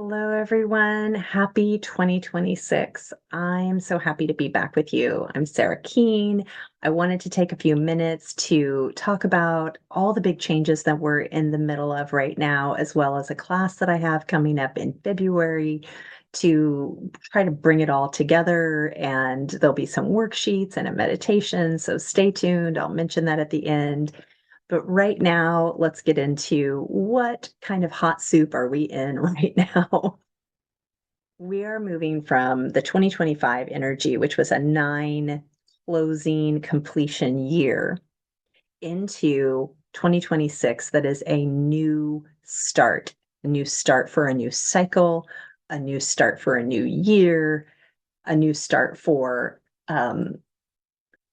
Hello, everyone. Happy 2026. I'm so happy to be back with you. I'm Sarah Keene. I wanted to take a few minutes to talk about all the big changes that we're in the middle of right now, as well as a class that I have coming up in February to try to bring it all together. And there'll be some worksheets and a meditation. So stay tuned. I'll mention that at the end. But right now, let's get into what kind of hot soup are we in right now? We are moving from the 2025 energy, which was a 9 closing completion year, into 2026 that is a new start for a new cycle, a new start for a new year, a new start for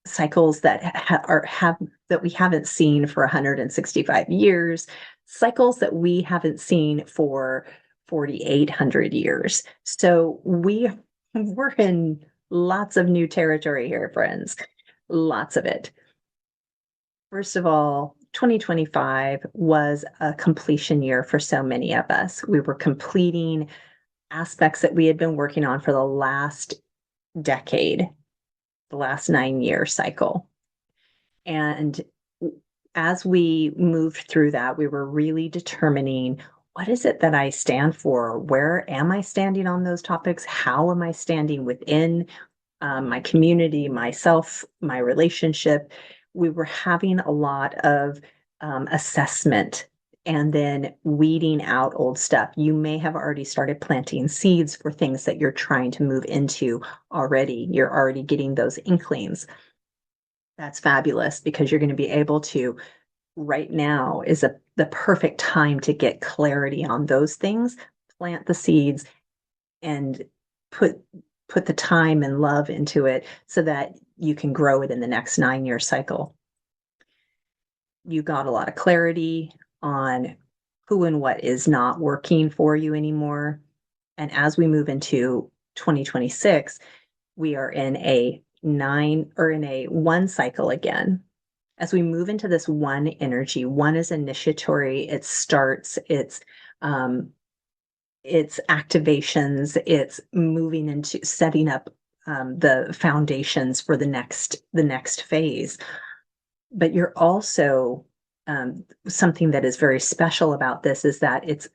cycles that have that we haven't seen for 165 years, cycles that we haven't seen for 4,800 years. So we're in lots of new territory here, friends. Lots of it. First of all, 2025 was a completion year for so many of us. We were completing aspects that we had been working on for the last decade, the last 9-year cycle. And as we moved through that, we were really determining, what is it that I stand for? Where am I standing on those topics? How am I standing within my community, myself, my relationship? We were having a lot of assessment and then weeding out old stuff. You may have already started planting seeds for things that you're trying to move into already. You're already getting those inklings. That's fabulous, because you're going to be able to, right now is the perfect time to get clarity on those things, plant the seeds, and put put the time and love into it so that you can grow it in the next 9-year cycle. You got a lot of clarity on who and what is not working for you anymore. And as we move into 2026, we are in a 1 cycle again. As we move into this 1 energy, 1 is initiatory, it starts, it's activations, it's moving into setting up the foundations for the next phase. But you're also, something that is very special about this is that it's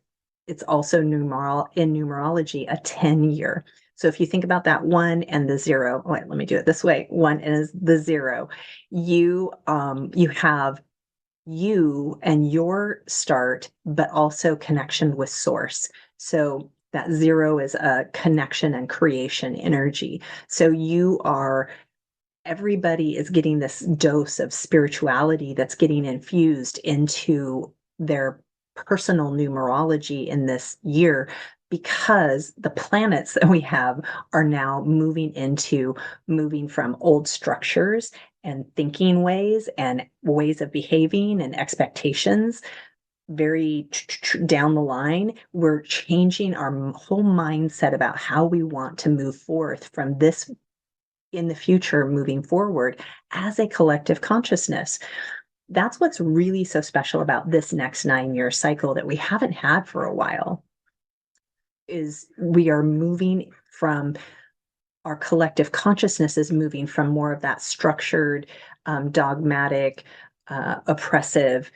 also in numerology a 10-year. So if you think about that 1 and the 0, wait, let me do it this way. 1 is the 0. You have you and your start, but also connection with source. So that 0 is a connection and creation energy. So everybody is getting this dose of spirituality that's getting infused into their personal numerology in this year, because the planets that we have are now moving from old structures and thinking ways and ways of behaving and expectations. Very down the line, we're changing our whole mindset about how we want to move forth from this in the future, moving forward as a collective consciousness. That's what's really so special about this next 9-year cycle that we haven't had for a while, is we are moving from, our collective consciousness is moving from more of that structured, dogmatic, oppressive,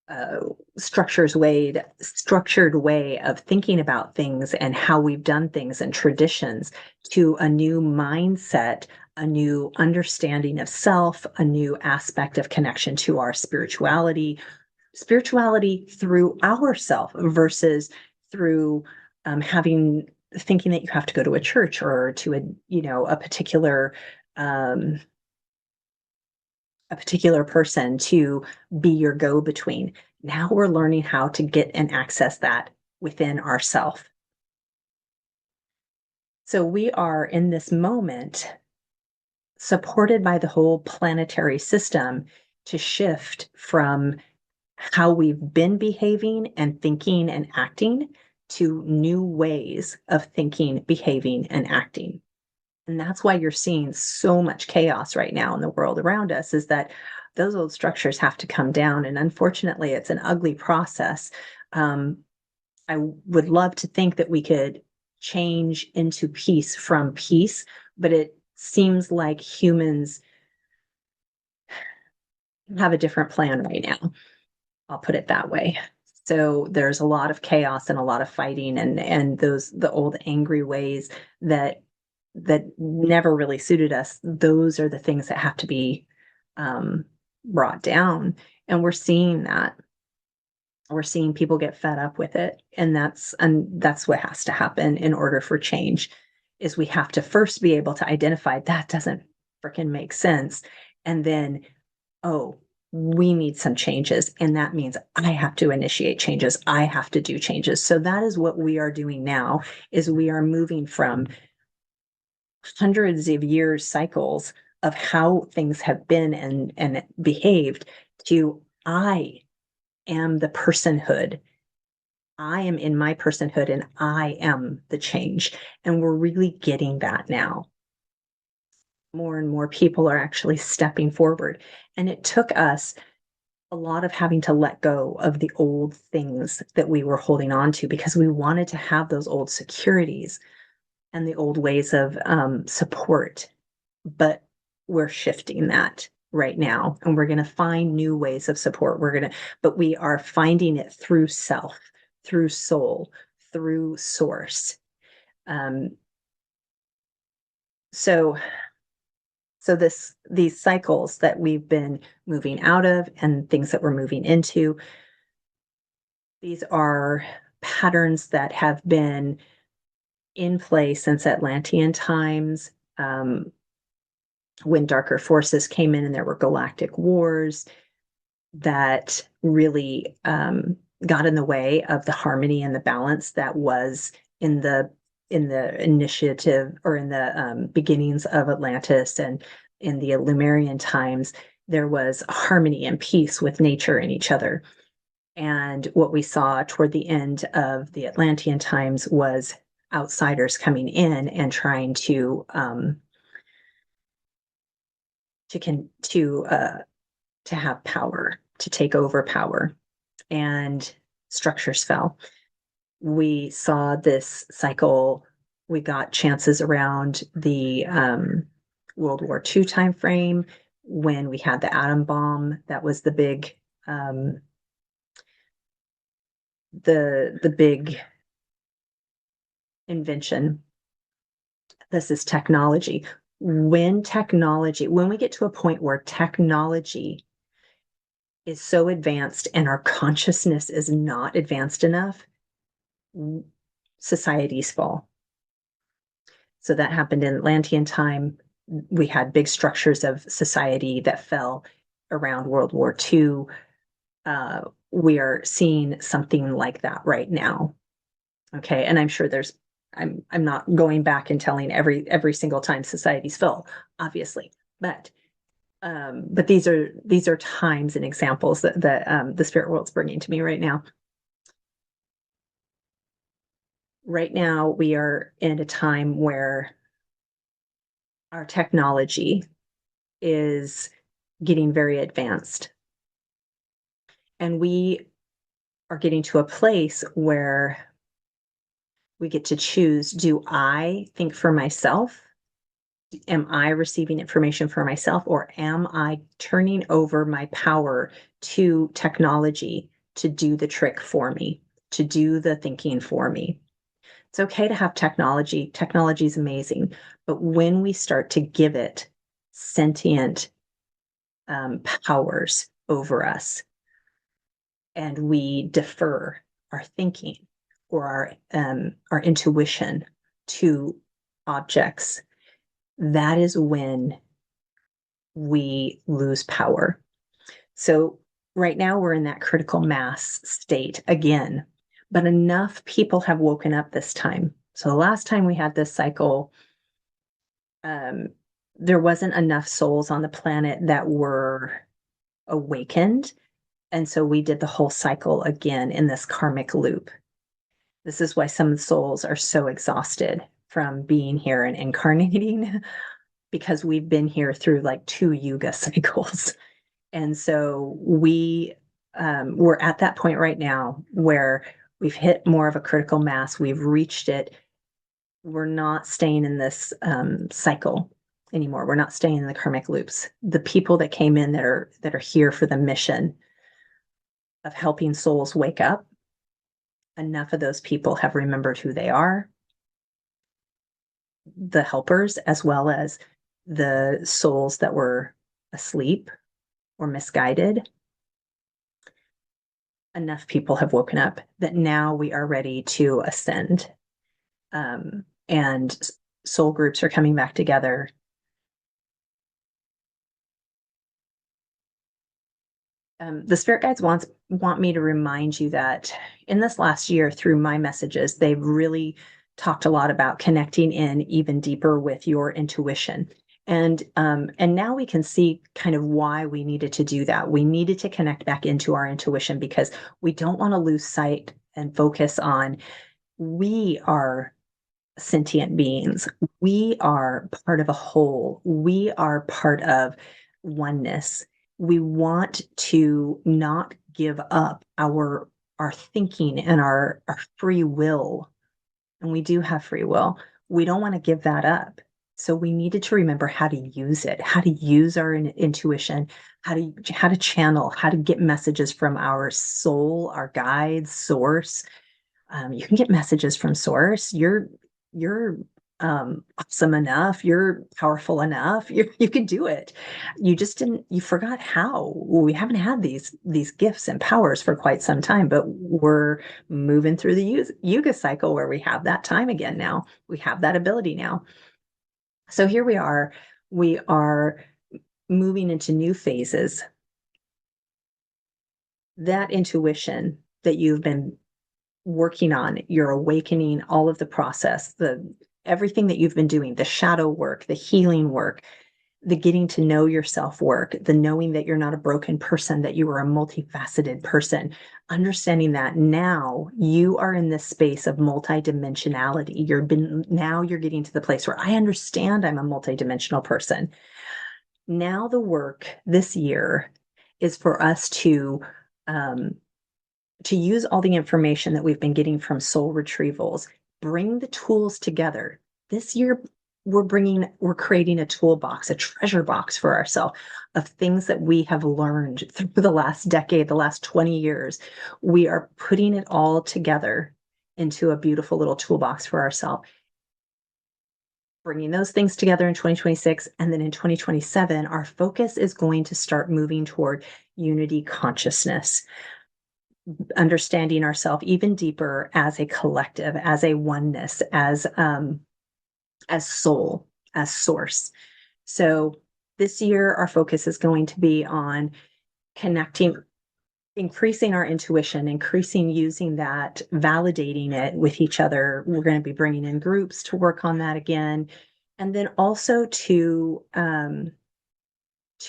uh, structured way of thinking about things and how we've done things and traditions, to a new mindset, a new understanding of self, a new aspect of connection to our spirituality through ourself versus through having thinking that you have to go to a church or to um, a particular person to be your go-between. Now we're learning how to get and access that within ourself. So we are in this moment, supported by the whole planetary system, to shift from how we've been behaving and thinking and acting to new ways of thinking, behaving, and acting. And that's why you're seeing so much chaos right now in the world around us, is that those old structures have to come down. And unfortunately, it's an ugly process. Um, I would love to think that we could change into peace from peace, but it seems like humans have a different plan right now. I'll put it that way. So there's a lot of chaos and a lot of fighting and those the old angry ways that never really suited us. Those are the things that have to be um, brought down, and we're seeing that. We're seeing people get fed up with it, and that's what has to happen in order for change. Is we have to first be able to identify that doesn't freaking make sense, and then oh, we need some changes. And that means I have to initiate changes. I have to do changes. So that is what we are doing now is we are moving from hundreds of years cycles of how things have been and behaved to I am the personhood. I am in my personhood and I am the change. And we're really getting that now. More and more people are actually stepping forward. And it took us a lot of having to let go of the old things that we were holding on to because we wanted to have those old securities and the old ways of support. But we're shifting that right now and we're going to find new ways of support. But we are finding it through self, through soul, through source. Um, so these cycles that we've been moving out of and things that we're moving into, these are patterns that have been in place since Atlantean times, when darker forces came in and there were galactic wars that really got in the way of the harmony and the balance that was in the initiative or in the beginnings of Atlantis and in the Lemurian times. There was harmony and peace with nature and each other. And what we saw toward the end of the Atlantean times was outsiders coming in and trying to can to have power, to take over power, and structures fell. We saw this cycle. We got chances around the World War II timeframe when we had the atom bomb. That was the big invention. This is technology. When we get to a point where technology is so advanced and our consciousness is not advanced enough, societies fall. So that happened in Atlantean time. We had big structures of society that fell around World War II. We are seeing something like that right now. Okay, and I'm sure I'm not going back and telling every single time societies fell, obviously, but these are times and examples that the spirit world's bringing to me right now. Right now, we are in a time where our technology is getting very advanced, and we are getting to a place where we get to choose, do I think for myself? Am I receiving information for myself, or am I turning over my power to technology to do the trick for me, to do the thinking for me? It's okay to have technology. Technology is amazing. But when we start to give it sentient powers over us and we defer our thinking or our intuition to objects, that is when we lose power. So right now we're in that critical mass state again, but enough people have woken up this time. So the last time we had this cycle, there wasn't enough souls on the planet that were awakened. And so we did the whole cycle again in this karmic loop. This is why some souls are so exhausted from being here and incarnating because we've been here through like 2 yuga cycles. And so we're at that point right now where we've hit more of a critical mass. We've reached it. We're not staying in this cycle anymore. We're not staying in the karmic loops. The people that came in that are here for the mission of helping souls wake up, enough of those people have remembered who they are, the helpers, as well as the souls that were asleep or misguided. Enough people have woken up that now we are ready to ascend. And soul groups are coming back together. The spirit guides want me to remind you that in this last year, through my messages, they've really talked a lot about connecting in even deeper with your intuition. And now we can see kind of why we needed to do that. We needed to connect back into our intuition because we don't want to lose sight and focus on we are sentient beings. We are part of a whole. We are part of oneness. We want to not give up our thinking and our free will. And we do have free will. We don't want to give that up. So we needed to remember how to use it, how to use our intuition, how to channel, how to get messages from our soul, our guides, source. You can get messages from source. You're awesome enough. You're powerful enough. You can do it. You just didn't. You forgot how. We haven't had these gifts and powers for quite some time, but we're moving through the yuga cycle where we have that time again now. We have that ability now. So here we are. We are moving into new phases. That intuition that you've been working on, your awakening, all of the process, everything that you've been doing, the shadow work, the healing work, the getting to know yourself work, the knowing that you're not a broken person, that you are a multifaceted person, understanding that now you are in this space of multidimensionality. Now you're getting to the place where I understand I'm a multidimensional person. Now the work this year is for us to use all the information that we've been getting from soul retrievals, bring the tools together. This year, we're creating a toolbox, a treasure box for ourselves of things that we have learned through the last decade, the last 20 years. We are putting it all together into a beautiful little toolbox for ourselves. Bringing those things together in 2026. And then in 2027, our focus is going to start moving toward unity consciousness, understanding ourselves even deeper as a collective, as a oneness, as soul, as source. So this year, our focus is going to be on connecting, increasing our intuition, increasing using that, validating it with each other. We're going to be bringing in groups to work on that again. And then also to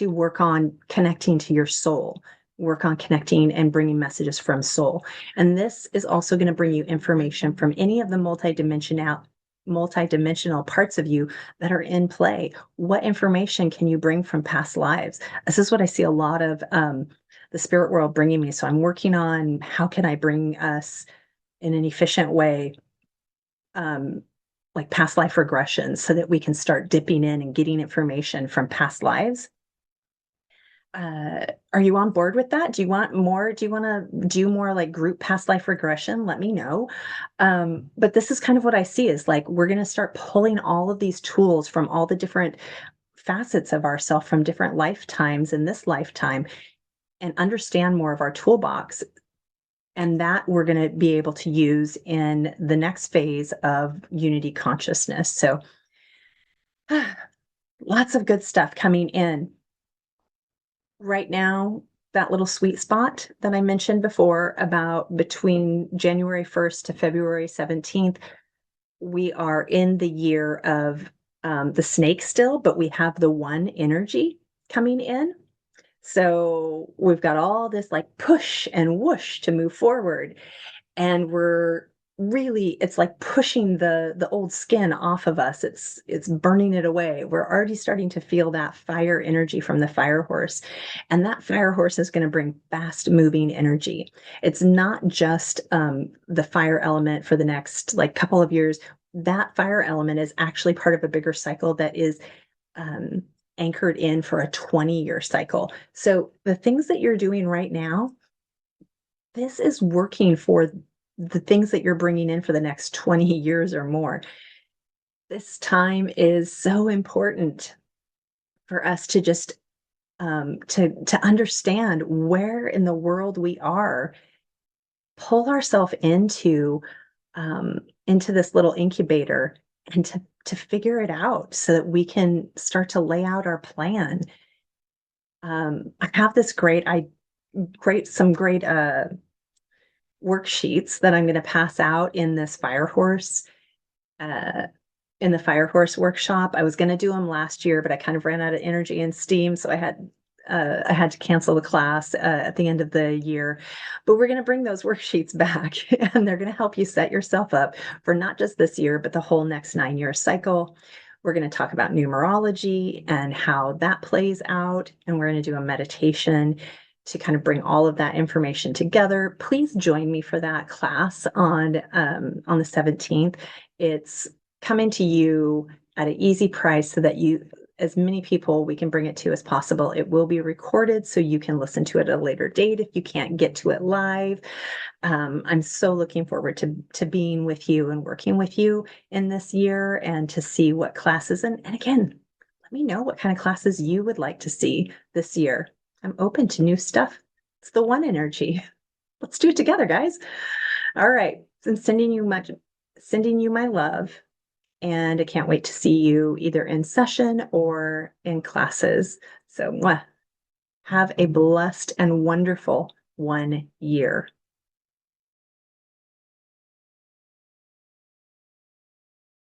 work on connecting to your soul, work on connecting and bringing messages from soul. And this is also going to bring you information from any of the multidimensional parts of you that are in play. What information can you bring from past lives? This is what I see a lot of the spirit world bringing me. So I'm working on how can I bring us in an efficient way, like past life regressions, so that we can start dipping in and getting information from past lives. Are you on board with that? Do you want more? Do you want to do more like group past life regression? Let me know. But this is kind of what I see is like we're going to start pulling all of these tools from all the different facets of ourselves from different lifetimes in this lifetime and understand more of our toolbox. And that we're going to be able to use in the next phase of unity consciousness. So lots of good stuff coming in. Right now, that little sweet spot that I mentioned before about between January 1st to February 17th, we are in the year of the snake still, but we have the one energy coming in. So we've got all this like push and whoosh to move forward. And really, it's like pushing the old skin off of us. It's burning it away. We're already starting to feel that fire energy from the fire horse, and that fire horse is going to bring fast moving energy. It's not just the fire element for the next like couple of years. That fire element is actually part of a bigger cycle that is um, anchored in for a 20-year cycle. So the things that you're doing right now, this is working for the things that you're bringing in for the next 20 years or more. This time is so important for us to just to understand where in the world we are, pull ourselves into this little incubator and to figure it out so that we can start to lay out our plan. I have this great worksheets that I'm going to pass out uh, in the fire horse workshop. I was going to do them last year, but I kind of ran out of energy and steam, so I had to cancel the class at the end of the year. But we're going to bring those worksheets back, and they're going to help you set yourself up for not just this year, but the whole next 9-year cycle. We're going to talk about numerology and how that plays out, and we're going to do a meditation to kind of bring all of that information together. Please join me for that class on the 17th. It's coming to you at an easy price so that as many people we can bring it to as possible. It will be recorded so you can listen to it at a later date if you can't get to it live. I'm so looking forward to being with you and working with you in this year and to see what classes and again, let me know what kind of classes you would like to see this year. I'm open to new stuff. It's the one energy. Let's do it together, guys. All right. I'm sending you my love. And I can't wait to see you either in session or in classes. So, have a blessed and wonderful 1 year.